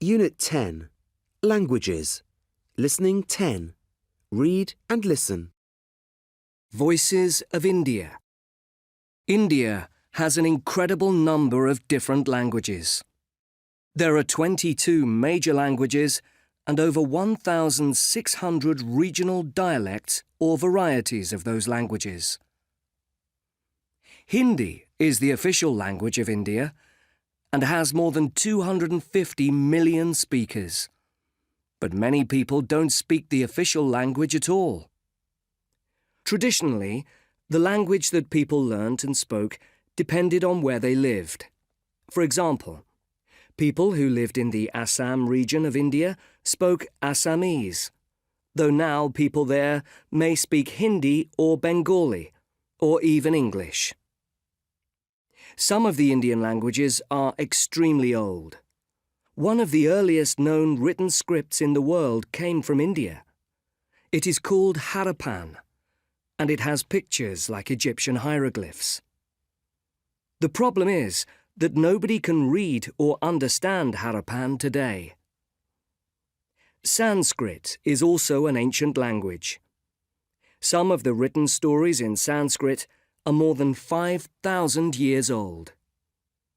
Unit 10. Languages. Listening 10. Read and listen. Voices of India. India has an incredible number of different languages. There are 22 major languages and over 1,600 regional dialects or varieties of those languages. Hindi is the official language of India and has more than 250 million speakers. But many people don't speak the official language at all. Traditionally, the language that people learnt and spoke depended on where they lived. For example, people who lived in the Assam region of India spoke Assamese, though now people there may speak Hindi or Bengali, or even English. Some of the Indian languages are extremely old. One of the earliest known written scripts in the world came from India. It is called Harappan, and it has pictures like Egyptian hieroglyphs. The problem is that nobody can read or understand Harappan today. Sanskrit is also an ancient language. Some of the written stories in Sanskrit are more than 5,000 years old.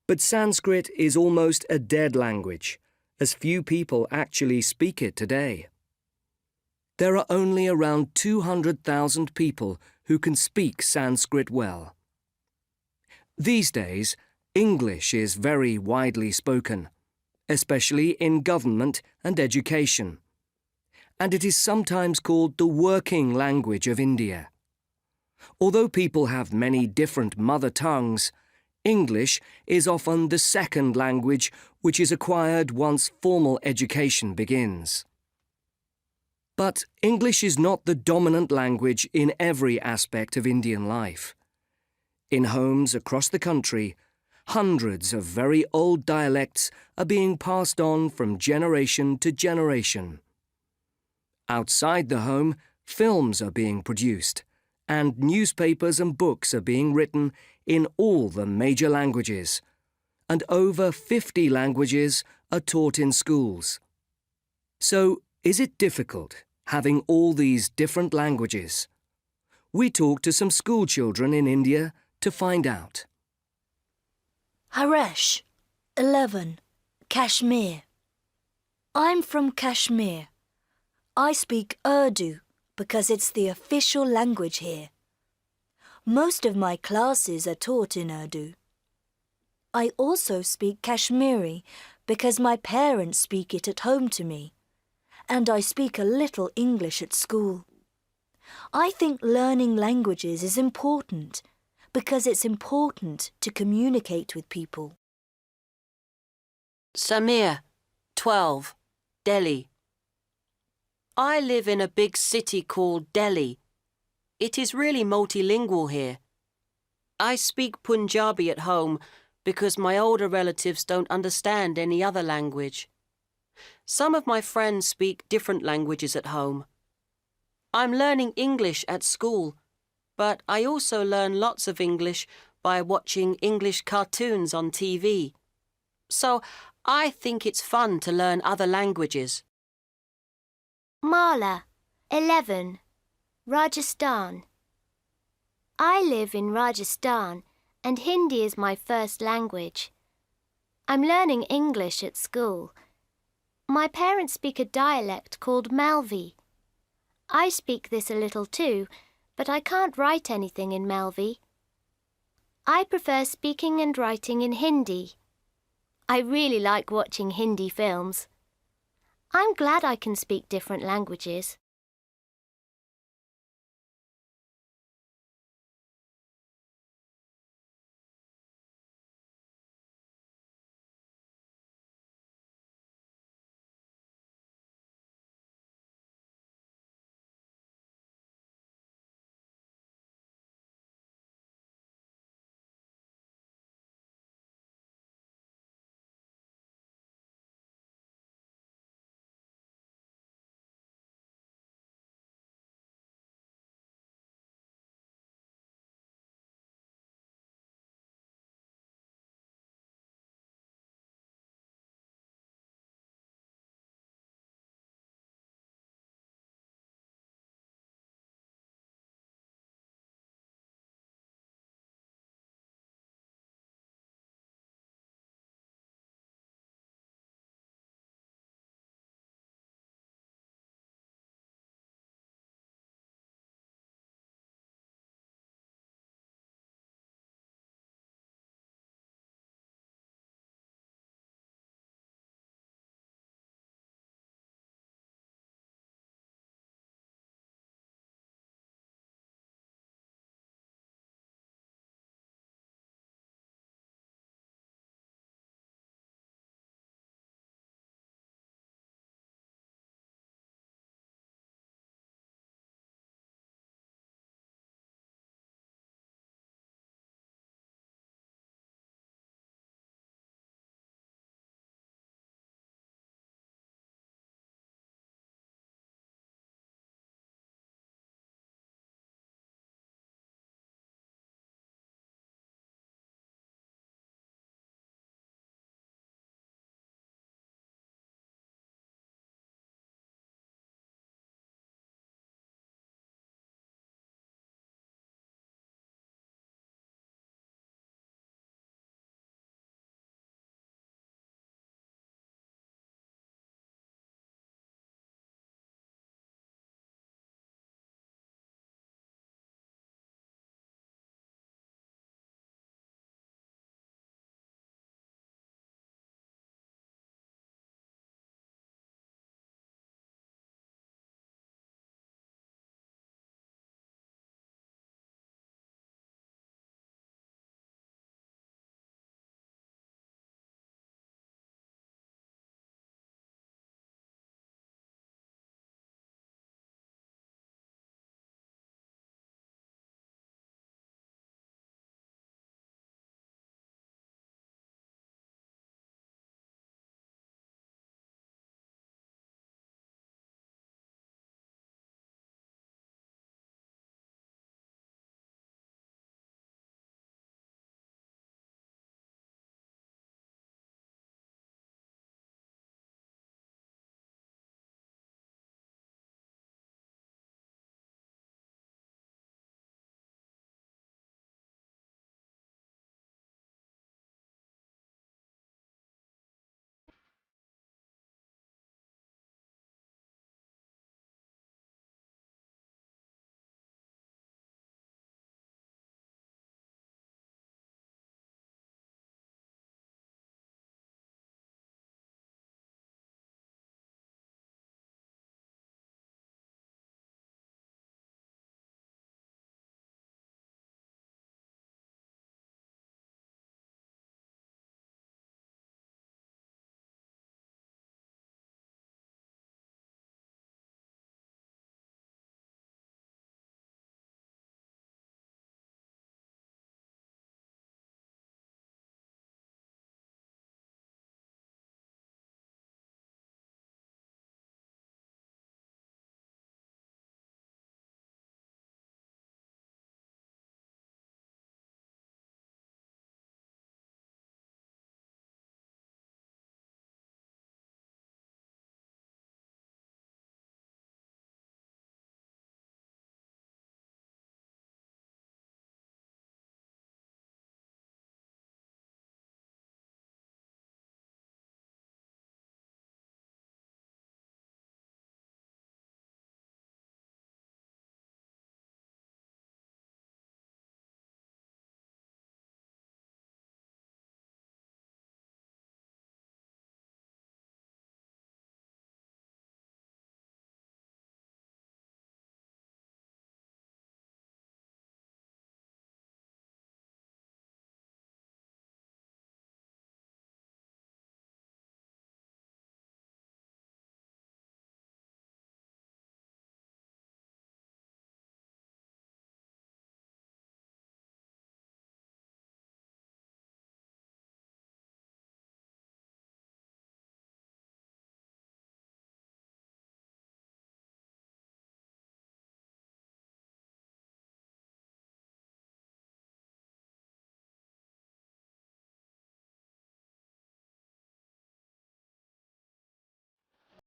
But Sanskrit is almost a dead language, as few people actually speak it today. There are only around 200,000 people who can speak Sanskrit well. These days, English is very widely spoken, especially in government and education, and it is sometimes called the working language of India. Although people have many different mother tongues, English is often the second language which is acquired once formal education begins. But English is not the dominant language in every aspect of Indian life. In homes across the country, hundreds of very old dialects are being passed on from generation to generation. Outside the home, films are being produced, and newspapers and books are being written in all the major languages, and over 50 languages are taught in schools. So, is it difficult having all these different languages? We talked to some school children in India to find out. Haresh, 11, Kashmir. I'm from Kashmir. I speak Urdu because it's the official language here. Most of my classes are taught in Urdu. I also speak Kashmiri because my parents speak it at home to me, and I speak a little English at school. I think learning languages is important because it's important to communicate with people. Samir, 12, Delhi. I live in a big city called Delhi. It is really multilingual here. I speak Punjabi at home because my older relatives don't understand any other language. Some of my friends speak different languages at home. I'm learning English at school, but I also learn lots of English by watching English cartoons on TV. So I think it's fun to learn other languages. Mala, 11, Rajasthan. I live in Rajasthan and Hindi is my first language. I'm learning English at school. My parents speak a dialect called Malvi. I speak this a little too, but I can't write anything in Malvi. I prefer speaking and writing in Hindi. I really like watching Hindi films. I'm glad I can speak different languages.